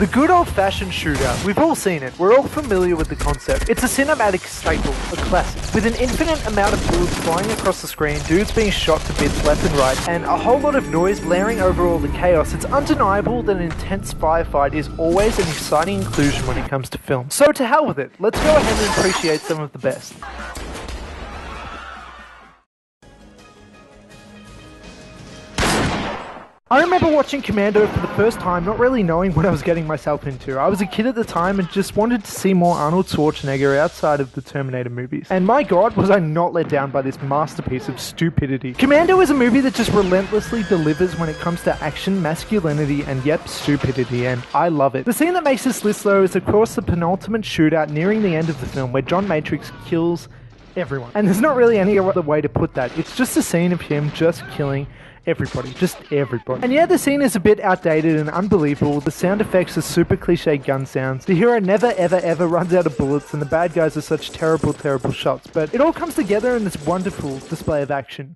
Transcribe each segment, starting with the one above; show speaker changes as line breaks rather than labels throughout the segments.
The good old-fashioned shootout. We've all seen it. We're all familiar with the concept. It's a cinematic staple, a classic. With an infinite amount of bullets flying across the screen, dudes being shot to bits left and right, and a whole lot of noise blaring over all the chaos, it's undeniable that an intense firefight is always an exciting inclusion when it comes to film. So to hell with it. Let's go ahead and appreciate some of the best. I remember watching Commando for the first time, not really knowing what I was getting myself into. I was a kid at the time and just wanted to see more Arnold Schwarzenegger outside of the Terminator movies. And my god, was I not let down by this masterpiece of stupidity. Commando is a movie that just relentlessly delivers when it comes to action, masculinity, and yep, stupidity, and I love it. The scene that makes this list though is of course the penultimate shootout nearing the end of the film where John Matrix kills everyone. And there's not really any other way to put that. It's just a scene of him just killing everybody. Just everybody. And yeah, the scene is a bit outdated and unbelievable. The sound effects are super cliche gun sounds. The hero never ever runs out of bullets and the bad guys are such terrible shots. But it all comes together in this wonderful display of action.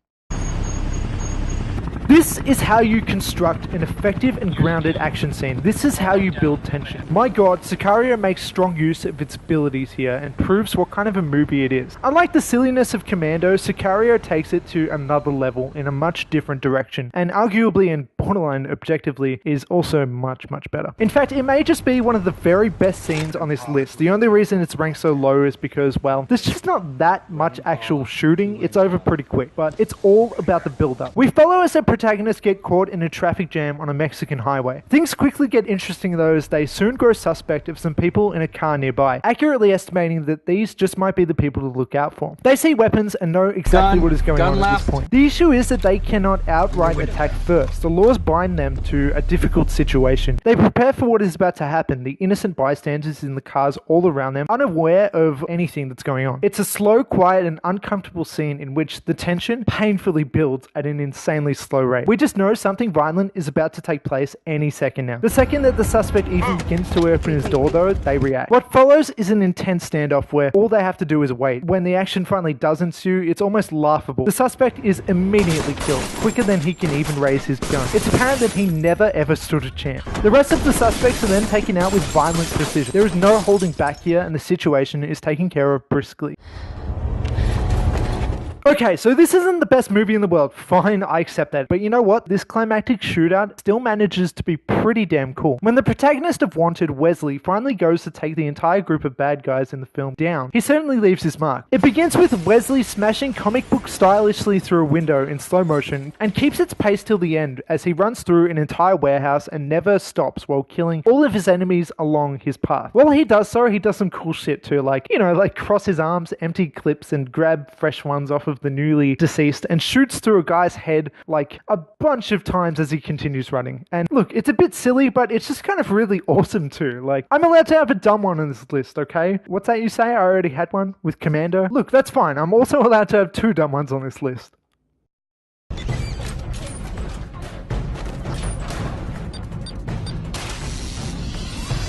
This is how you construct an effective and grounded action scene. This is how you build tension. My god, Sicario makes strong use of its abilities here and proves what kind of a movie it is. Unlike the silliness of Commando, Sicario takes it to another level in a much different direction, and arguably and borderline objectively is also much better. In fact, it may just be one of the very best scenes on this list. The only reason it's ranked so low is because, well, there's just not that much actual shooting. It's over pretty quick, but it's all about the build-up. We follow as a protagonists get caught in a traffic jam on a Mexican highway. Things quickly get interesting though as they soon grow suspect of some people in a car nearby, accurately estimating that these just might be the people to look out for. They see weapons and know exactly what is going on at this point. The issue is that they cannot outright attack first. The laws bind them to a difficult situation. They prepare for what is about to happen, the innocent bystanders in the cars all around them, unaware of anything that's going on. It's a slow, quiet, and uncomfortable scene in which the tension painfully builds at an insanely slow rate. We just know something violent is about to take place any second now. The second that the suspect even begins to open his door though, they react. What follows is an intense standoff where all they have to do is wait. When the action finally does ensue, it's almost laughable. The suspect is immediately killed, quicker than he can even raise his gun. It's apparent that he never ever stood a chance. The rest of the suspects are then taken out with violent precision. There is no holding back here and the situation is taken care of briskly. Okay, so this isn't the best movie in the world. Fine, I accept that. But you know what? This climactic shootout still manages to be pretty damn cool. When the protagonist of Wanted, Wesley, finally goes to take the entire group of bad guys in the film down, he certainly leaves his mark. It begins with Wesley smashing comic book stylishly through a window in slow motion and keeps its pace till the end as he runs through an entire warehouse and never stops while killing all of his enemies along his path. While he does so, he does some cool shit too, like, you know, like cross his arms, empty clips, and grab fresh ones off of the newly deceased and shoots through a guy's head like a bunch of times as he continues running. And look, it's a bit silly, but it's just kind of really awesome too. Like, I'm allowed to have a dumb one on this list, okay? What's that you say? I already had one with Commando. Look, that's fine. I'm also allowed to have 2 dumb ones on this list.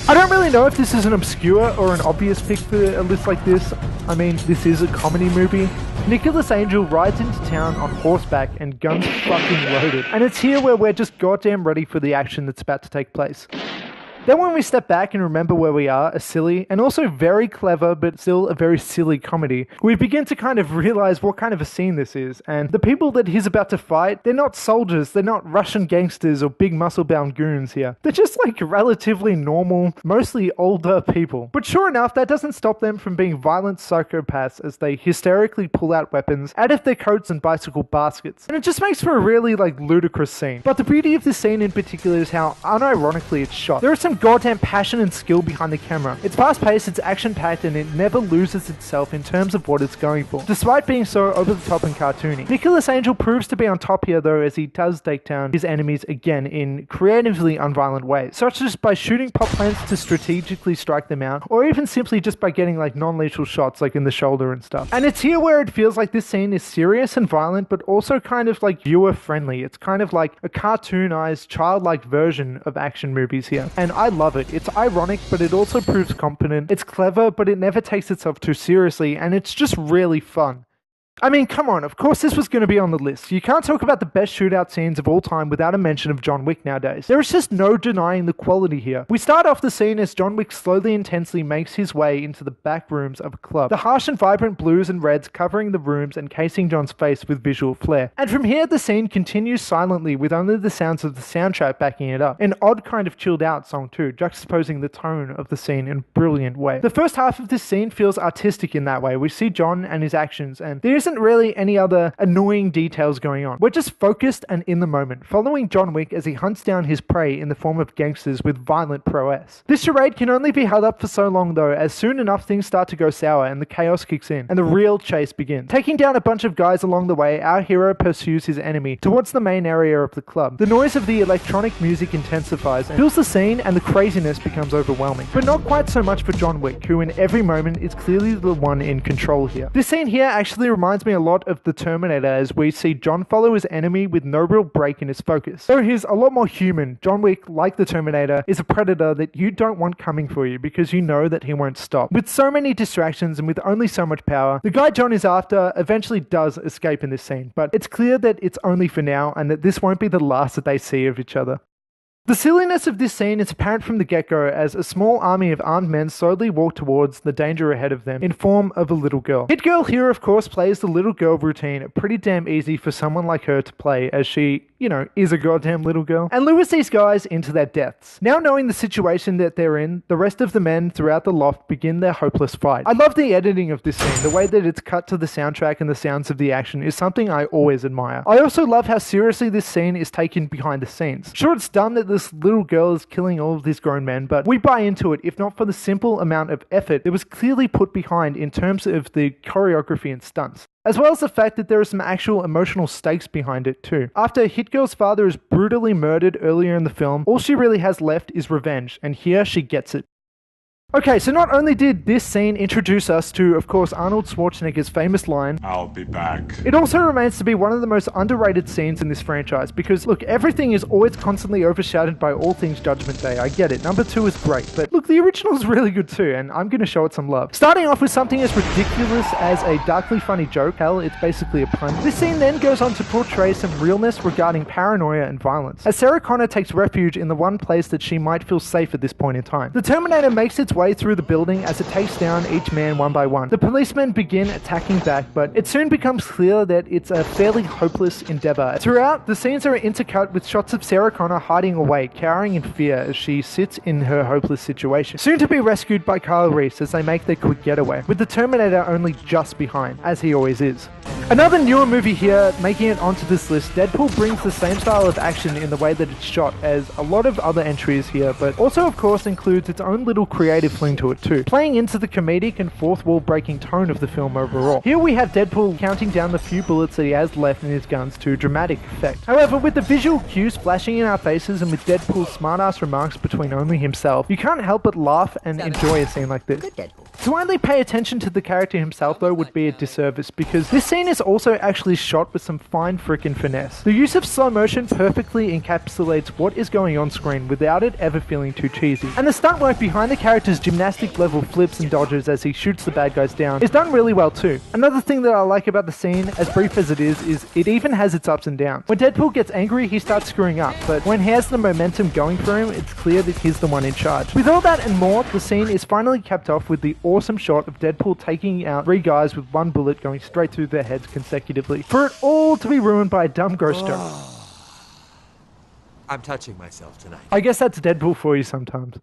I don't really know if this is an obscure or an obvious pick for a list like this. I mean, this is a comedy movie. Nicholas Angel rides into town on horseback and guns fucking loaded. And it's here where we're just goddamn ready for the action that's about to take place. Then when we step back and remember where we are, a silly and also very clever but still a very silly comedy, we begin to kind of realize what kind of a scene this is. And the people that he's about to fight, they're not soldiers, they're not Russian gangsters or big muscle-bound goons here. They're just like relatively normal, mostly older people. But sure enough, that doesn't stop them from being violent psychopaths as they hysterically pull out weapons out of their coats and bicycle baskets. And it just makes for a really like ludicrous scene. But the beauty of this scene in particular is how unironically it's shot. There are some goddamn passion and skill behind the camera. It's fast-paced, it's action-packed, and it never loses itself in terms of what it's going for, despite being so over-the-top and cartoony. Nicholas Angel proves to be on top here though, as he does take down his enemies again in creatively unviolent ways, such as by shooting pop plants to strategically strike them out, or even simply just by getting like non-lethal shots like in the shoulder and stuff. And it's here where it feels like this scene is serious and violent, but also kind of like viewer-friendly. It's kind of like a cartoonized, childlike version of action movies here. And I love it. It's ironic, but it also proves competent. It's clever, but it never takes itself too seriously, and it's just really fun. I mean, come on, of course this was going to be on the list. You can't talk about the best shootout scenes of all time without a mention of John Wick nowadays. There is just no denying the quality here. We start off the scene as John Wick slowly and intensely makes his way into the back rooms of a club. The harsh and vibrant blues and reds covering the rooms and casing John's face with visual flair. And from here the scene continues silently with only the sounds of the soundtrack backing it up. An odd kind of chilled out song too, juxtaposing the tone of the scene in a brilliant way. The first half of this scene feels artistic in that way. We see John and his actions, and there isn't really any other annoying details going on. We're just focused and in the moment, following John Wick as he hunts down his prey in the form of gangsters with violent prowess. This charade can only be held up for so long though, as soon enough things start to go sour and the chaos kicks in, and the real chase begins. Taking down a bunch of guys along the way, our hero pursues his enemy towards the main area of the club. The noise of the electronic music intensifies and fills the scene, and the craziness becomes overwhelming. But not quite so much for John Wick, who in every moment is clearly the one in control here. This scene here actually reminds me a lot of the Terminator, as we see John follow his enemy with no real break in his focus. Though he's a lot more human, John Wick, like the Terminator, is a predator that you don't want coming for you because you know that he won't stop. With so many distractions and with only so much power, the guy John is after eventually does escape in this scene, but it's clear that it's only for now and that this won't be the last that they see of each other. The silliness of this scene is apparent from the get-go as a small army of armed men slowly walk towards the danger ahead of them in form of a little girl. Hit Girl here of course plays the little girl routine pretty damn easy for someone like her to play, as she, you know, is a goddamn little girl, and lures these guys into their deaths. Now knowing the situation that they're in, the rest of the men throughout the loft begin their hopeless fight. I love the editing of this scene. The way that it's cut to the soundtrack and the sounds of the action is something I always admire. I also love how seriously this scene is taken behind the scenes. Sure, it's dumb that this little girl is killing all of these grown men, but we buy into it if not for the simple amount of effort that was clearly put behind in terms of the choreography and stunts, as well as the fact that there are some actual emotional stakes behind it too. After Hit Girl's father is brutally murdered earlier in the film, all she really has left is revenge, and here she gets it. Okay, so not only did this scene introduce us to, of course, Arnold Schwarzenegger's famous line, "I'll be back," it also remains to be one of the most underrated scenes in this franchise because, look, everything is always constantly overshadowed by all things Judgment Day. I get it. Number 2 is great, but look, the original is really good too, and I'm going to show it some love. Starting off with something as ridiculous as a darkly funny joke, hell, it's basically a pun. This scene then goes on to portray some realness regarding paranoia and violence, as Sarah Connor takes refuge in the one place that she might feel safe at this point in time. The Terminator makes its way through the building as it takes down each man one by one. The policemen begin attacking back, but it soon becomes clear that it's a fairly hopeless endeavor. Throughout, the scenes are intercut with shots of Sarah Connor hiding away, cowering in fear as she sits in her hopeless situation. Soon to be rescued by Kyle Reese as they make their quick getaway, with the Terminator only just behind, as he always is. Another newer movie here making it onto this list, Deadpool brings the same style of action in the way that it's shot as a lot of other entries here, but also of course includes its own little creative fling to it too, playing into the comedic and fourth wall breaking tone of the film overall. Here we have Deadpool counting down the few bullets that he has left in his guns to dramatic effect. However, with the visual cues flashing in our faces and with Deadpool's smartass remarks between only himself, you can't help but laugh and enjoy a scene like this. To only pay attention to the character himself though would be a disservice, because this scene is also actually shot with some fine frickin' finesse. The use of slow motion perfectly encapsulates what is going on screen without it ever feeling too cheesy. And the stunt work behind the character's gymnastic level flips and dodges as he shoots the bad guys down is done really well too. Another thing that I like about the scene, as brief as it is it even has its ups and downs. When Deadpool gets angry, he starts screwing up, but when he has the momentum going for him, it's clear that he's the one in charge. With all that and more, the scene is finally capped off with the awesome shot of Deadpool taking out 3 guys with 1 bullet going straight through their heads consecutively, for it all to be ruined by a dumb ghost joke.
I'm touching myself tonight.
I guess that's Deadpool for you sometimes.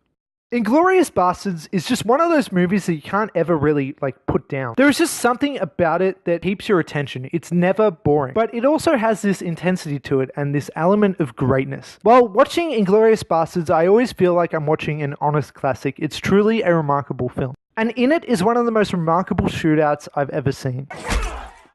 Inglourious Basterds is just one of those movies that you can't ever really, put down. There is just something about it that keeps your attention. It's never boring. But it also has this intensity to it and this element of greatness. While watching Inglourious Basterds, I always feel like I'm watching an honest classic. It's truly a remarkable film. And in it is one of the most remarkable shootouts I've ever seen.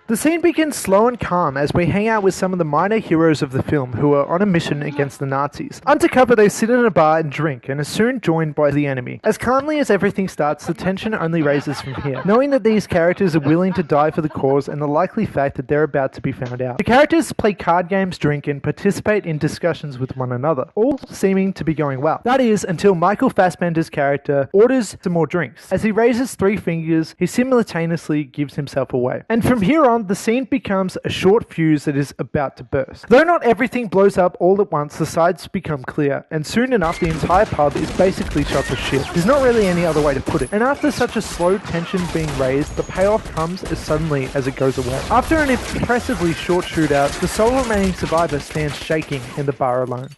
The scene begins slow and calm as we hang out with some of the minor heroes of the film who are on a mission against the Nazis. Undercover, they sit in a bar and drink and are soon joined by the enemy. As calmly as everything starts, the tension only raises from here, knowing that these characters are willing to die for the cause and the likely fact that they're about to be found out. The characters play card games, drink, and participate in discussions with one another, all seeming to be going well. That is, until Michael Fassbender's character orders some more drinks. As he raises 3 fingers, he simultaneously gives himself away. And from here on, on, the scene becomes a short fuse that is about to burst. Though not everything blows up all at once, the sides become clear, and soon enough the entire pub is basically shot to shit. There's not really any other way to put it. And after such a slow tension being raised, the payoff comes as suddenly as it goes away. After an impressively short shootout, the sole remaining survivor stands shaking in the bar alone.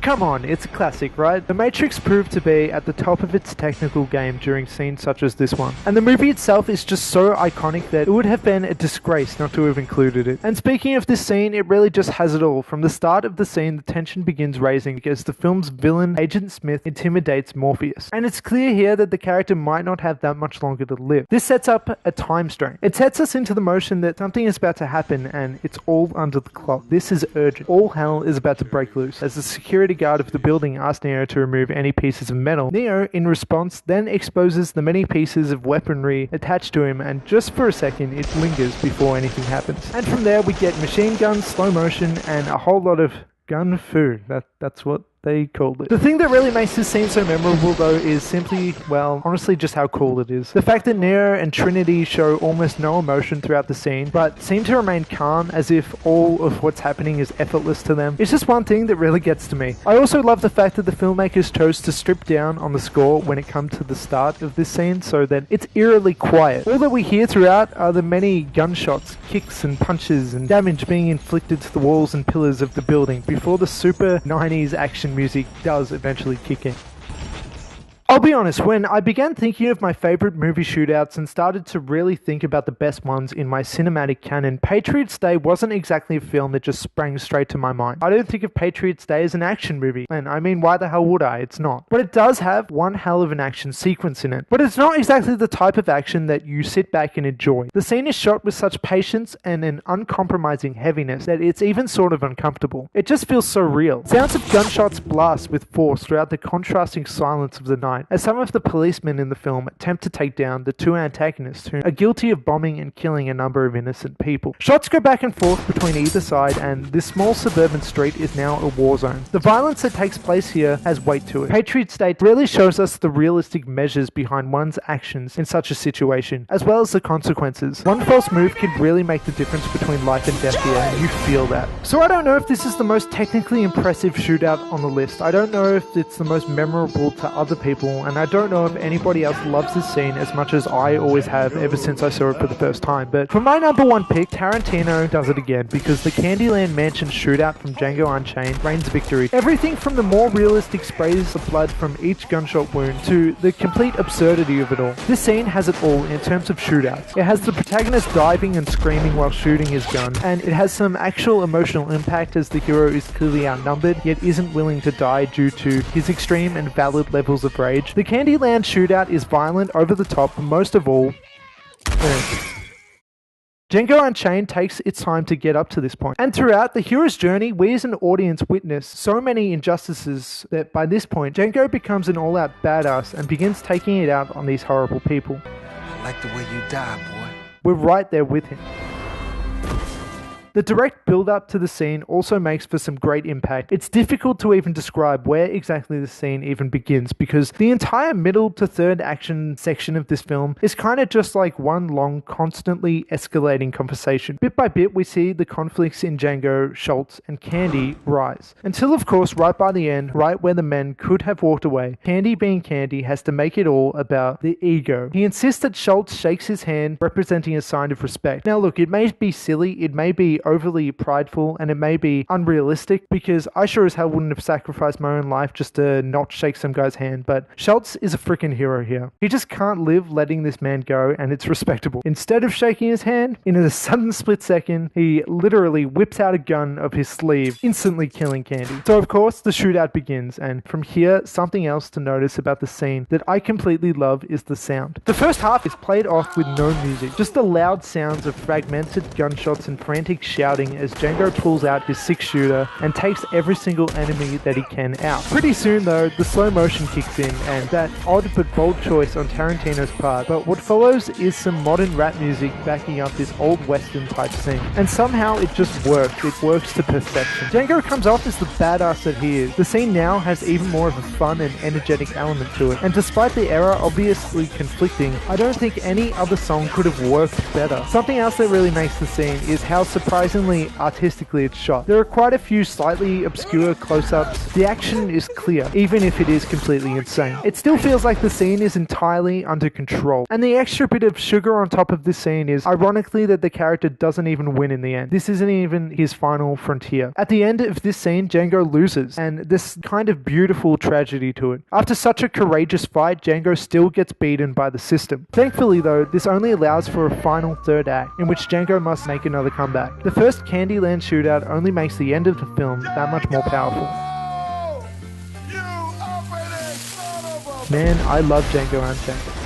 Come on, it's a classic, right? The Matrix proved to be at the top of its technical game during scenes such as this one. And the movie itself is just so iconic that it would have been a disgrace not to have included it. And speaking of this scene, it really just has it all. From the start of the scene, the tension begins raising as the film's villain, Agent Smith, intimidates Morpheus. And it's clear here that the character might not have that much longer to live. This sets up a time strain. It sets us into the motion that something is about to happen and it's all under the clock. This is urgent. All hell is about to break loose. As the security guard of the building asks Neo to remove any pieces of metal, Neo, in response, then exposes the many pieces of weaponry attached to him, and just for a second it lingers before anything happens. And from there we get machine guns, slow motion, and a whole lot of gun fu. That's what they called it. The thing that really makes this scene so memorable though is simply, well, honestly just how cool it is. The fact that Neo and Trinity show almost no emotion throughout the scene, but seem to remain calm as if all of what's happening is effortless to them. It's just one thing that really gets to me. I also love the fact that the filmmakers chose to strip down on the score when it comes to the start of this scene so that it's eerily quiet. All that we hear throughout are the many gunshots, kicks and punches and damage being inflicted to the walls and pillars of the building before the super 90s action music does eventually kick in. I'll be honest, when I began thinking of my favorite movie shootouts and started to really think about the best ones in my cinematic canon, Patriots Day wasn't exactly a film that just sprang straight to my mind. I don't think of Patriots Day as an action movie, and I mean, why the hell would I? It's not. But it does have one hell of an action sequence in it. But it's not exactly the type of action that you sit back and enjoy. The scene is shot with such patience and an uncompromising heaviness that it's even sort of uncomfortable. It just feels so real. Sounds of gunshots blast with force throughout the contrasting silence of the night, as some of the policemen in the film attempt to take down the two antagonists who are guilty of bombing and killing a number of innocent people. Shots go back and forth between either side, and this small suburban street is now a war zone. The violence that takes place here has weight to it. Patriots Day really shows us the realistic measures behind one's actions in such a situation, as well as the consequences. One false move could really make the difference between life and death here, and you feel that. So I don't know if this is the most technically impressive shootout on the list. I don't know if it's the most memorable to other people, and I don't know if anybody else loves this scene as much as I always have ever since I saw it for the first time, but for my number one pick, Tarantino does it again, because the Candyland Mansion shootout from Django Unchained reigns victory. Everything from the more realistic sprays of blood from each gunshot wound to the complete absurdity of it all. This scene has it all in terms of shootouts. It has the protagonist diving and screaming while shooting his gun, and it has some actual emotional impact as the hero is clearly outnumbered, yet isn't willing to die due to his extreme and valid levels of rage. The Candyland shootout is violent, over the top, but most of all, Django Unchained takes its time to get up to this point. And throughout the hero's journey, we as an audience witness so many injustices that by this point, Django becomes an all-out badass and begins taking it out on these horrible people.
I like the way you die, boy.
We're right there with him. The direct build-up to the scene also makes for some great impact. It's difficult to even describe where exactly the scene even begins, because the entire middle to third action section of this film is kind of just like one long, constantly escalating conversation. Bit by bit, we see the conflicts in Django, Schultz, and Candy rise. Until, of course, right by the end, right where the men could have walked away, Candy, being Candy, has to make it all about the ego. He insists that Schultz shakes his hand, representing a sign of respect. Now look, it may be silly, it may be overly prideful, and it may be unrealistic, because I sure as hell wouldn't have sacrificed my own life just to not shake some guy's hand, but Schultz is a freaking hero here. He just can't live letting this man go, and it's respectable. Instead of shaking his hand, in a sudden split second, he literally whips out a gun of his sleeve, instantly killing Candy. So of course, the shootout begins, and from here, something else to notice about the scene that I completely love is the sound. The first half is played off with no music, just the loud sounds of fragmented gunshots and frantic shouting as Django pulls out his 6-shooter and takes every single enemy that he can out. Pretty soon though, the slow motion kicks in and that odd but bold choice on Tarantino's part, but what follows is some modern rap music backing up this old western type scene. And somehow it just works. It works to perfection. Django comes off as the badass that he is. The scene now has even more of a fun and energetic element to it. And despite the era obviously conflicting, I don't think any other song could have worked better. Something else that really makes the scene is how surprisingly artistically it's shot. There are quite a few slightly obscure close-ups. The action is clear, even if it is completely insane. It still feels like the scene is entirely under control. And the extra bit of sugar on top of this scene is, ironically, that the character doesn't even win in the end. This isn't even his final frontier. At the end of this scene, Django loses, and this kind of beautiful tragedy to it. After such a courageous fight, Django still gets beaten by the system. Thankfully though, this only allows for a final third act, in which Django must make another comeback. The first Candyland shootout only makes the end of the film that much more powerful. Man, I love Django Unchained.